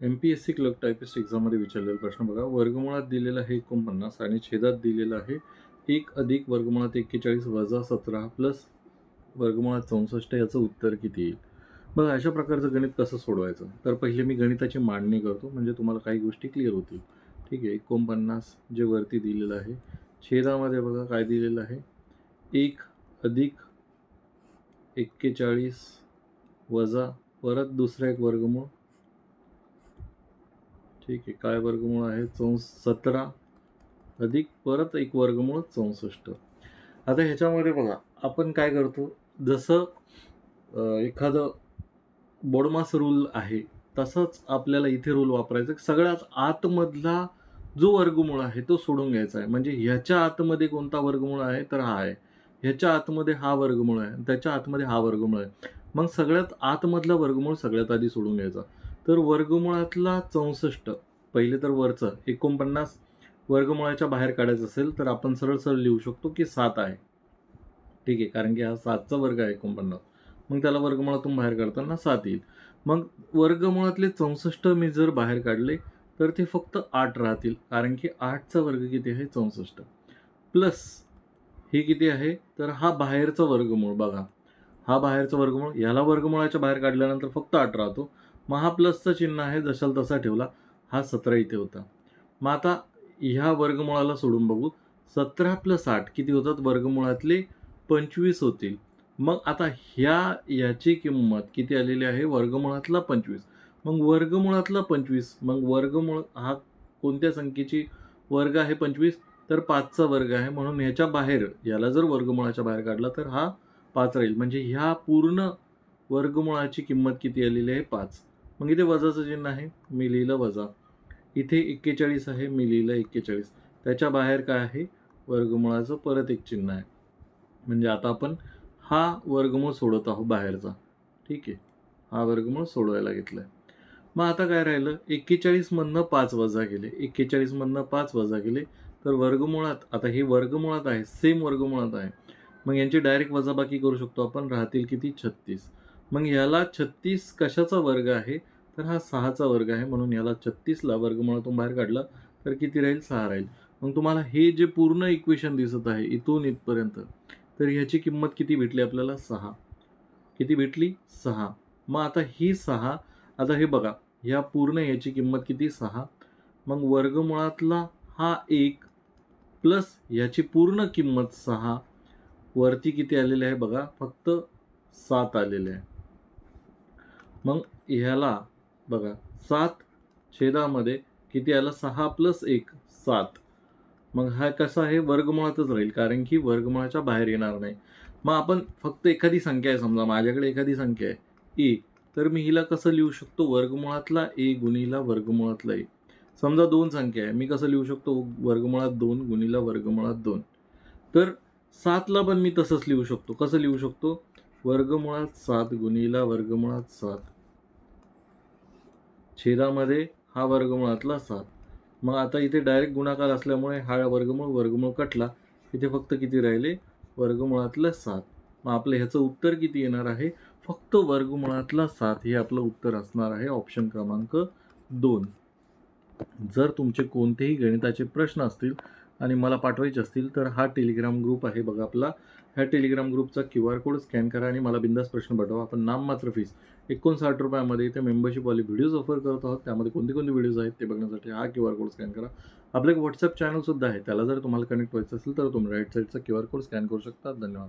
MPSC clerk typist एक्झाममध्ये विचारलेला प्रश्न बघा. वर्गमुळात दिलेला आहे 49 आणि छेदात दिलेला आहे 1 अधिक वर्गमुळात 41 वजा 17 प्लस वर्गमुळात 64 याचं उत्तर किती येईल? बघा, अशा प्रकारचं गणित कसं सोडवायचं? तर पहिले मी गणिताची मांडणी करतो म्हणजे तुम्हाला काही गोष्टी क्लिअर होतील. ठीक आहे. 49 जे वरती दिलेलं आहे, छेदामध्ये बघा काय दिलेलं आहे, 1 अधिक 41 वजा परत दुसरा एक वर्गमूळ. ठीक आहे. काय वर्गमूळ आहे? 17 अधिक परत एक वर्गमूळ 64. आता ह्याच्यामध्ये बघा आपण काय करतो, जसं एखादं बोडमास रूल आहे तसंच आपल्याला इथे रूल वापरायचा. सगळ्यात आतमधला जो वर्गमूळ आहे तो सोडून घ्यायचा आहे. म्हणजे ह्याच्या आतमध्ये कोणता वर्गमूळ आहे? तर हा आहे. ह्याच्या आतमध्ये हा वर्गमूळ आहे, त्याच्या आतमध्ये हा वर्गमूळ आहे. मग सगळ्यात आतमधला वर्गमूळ सगळ्यात आधी सोडून घ्यायचा. तर वर्गमुळातला 64, पहिले तर वरचं 49 वर्गमुळाच्या बाहेर काढायचं असेल तर आपण सरळ सरळ लिहू शकतो की 7 आहे. ठीक आहे, कारण की हा 7चा वर्ग आहे 49. मग त्याला वर्गमुळातून बाहेर काढताना 7 येईल. मग वर्गमुळातले 64 मी जर बाहेर काढले तर ते फक्त 8 राहतील, कारण की 8चा वर्ग किती आहे? 64. प्लस हे किती आहे? तर हा बाहेरचा वर्गमूळ बघा, हा बाहेरचा वर्गमूळ, याला वर्गमुळाच्या बाहेर काढल्यानंतर फक्त 8 राहतो. मग हा प्लसचं चिन्ह आहे, जशाला तसा ठेवला, हा 17 इथे होता. मग आता ह्या वर्गमुळाला सोडून बघू. 17 प्लस 8 किती होतात? वर्गमुळातले 25 होतील. मग आता याची किंमत किती आलेली आहे? वर्गमुळातला 25. मग वर्गमुळातला 25, मग वर्गमूळ हा कोणत्या संख्येची वर्ग आहे? 25. तर 5चा वर्ग आहे, म्हणून ह्याच्या बाहेर, याला जर वर्गमुळाच्या बाहेर काढला तर हा 5 राहील. म्हणजे ह्या पूर्ण वर्गमुळाची किंमत किती आलेली आहे? 5. मग इथे वजाचं चिन्ह आहे, मी लिहिलं वजा. इथे 41 आहे, मी लिहिलं 41. त्याच्या बाहेर काय आहे? वर्गमुळाचं परत एक चिन्ह आहे. म्हणजे आता आपण हा वर्गमूळ सोडवत आहोत बाहेरचा. ठीक आहे, हा वर्गमूळ सोडवायला घेतलाय. मग आता काय राहिलं? 41 मधनं 5 वजा केले, 41 मधनं 5 वजा केले तर वर्गमुळात, आता हे वर्गमुळात आहे, सेम वर्गमुळात आहे, मग यांची डायरेक्ट वजाबाकी करू शकतो आपण. राहतील किती? 36. मग याला 36 कशाचा वर्ग आहे? तर हा 6चा वर्ग आहे, म्हणून याला 36ला वर्गमुळातून बाहेर काढलं तर किती राहील? 6 राहील. मग तुम्हाला हे जे पूर्ण इक्वेशन दिसत आहे इथून इथपर्यंत, तर ह्याची किंमत किती भेटली आपल्याला? 6. किती भेटली? 6. मग आता ही 6, आता हे बघा, ह्या पूर्ण याची किंमत किती? 6. मग वर्गमुळातला हा 1 प्लस ह्याची पूर्ण किंमत 6, वरती किती आलेले आहे बघा? फक्त 7 आलेले आहे. मग ह्याला बघा, 7 छेदामध्ये किती आलं? 6 प्लस 1 7. मग हा कसा आहे? वर्गमुळातच राहील, कारण की वर्गमुळाच्या बाहेर येणार नाही. मग आपण फक्त एखादी संख्या आहे, समजा माझ्याकडे एखादी संख्या आहे ए, तर मी हिला कसं लिहू शकतो? वर्गमुळातला ए गुणिला वर्गमुळातला ए. समजा 2 संख्या आहे, मी कसं लिहू शकतो? वर्गमुळात 2 गुणिला वर्गमुळात 2. तर 7ला पण मी तसंच लिहू शकतो. कसं लिहू शकतो? वर्गमुळात 7 गुणिला वर्गमुळात 7, छेदामध्ये हा वर्गमुळातला 7. मग आता इथे डायरेक्ट गुणाकार असल्यामुळे हा वर्गमूळ कटला. इथे फक्त किती राहिले? वर्गमुळातलं 7. मग आपलं ह्याचं उत्तर किती येणार आहे? फक्त वर्गमुळातला 7 हे आपलं उत्तर असणार आहे, ऑप्शन क्रमांक 2. जर तुमचे कोणतेही गणिताचे प्रश्न असतील आणि मला पाठवायचे असतील तर हा टेलिग्राम ग्रुप आहे बघा आपला. ह्या टेलिग्राम ग्रुपचा QR कोड स्कॅन करा आणि मला बिंदास प्रश्न पाठवा. आपण नाममात्र फीस 59 रुपयामध्ये इथे मेंबरशिपवाले व्हिडिओज ऑफर करत आहोत. त्यामध्ये कोणते कोणते व्हिडिओज आहेत ते बघण्यासाठी हा QR कोड स्कॅन करा. आपलं एक WhatsApp चॅनलसुद्धा आहे, त्याला जर तुम्हाला कनेक्ट व्हायचं असेल तर तुम्ही राईट साईडचा QR कोड स्कॅन करू शकता. धन्यवाद.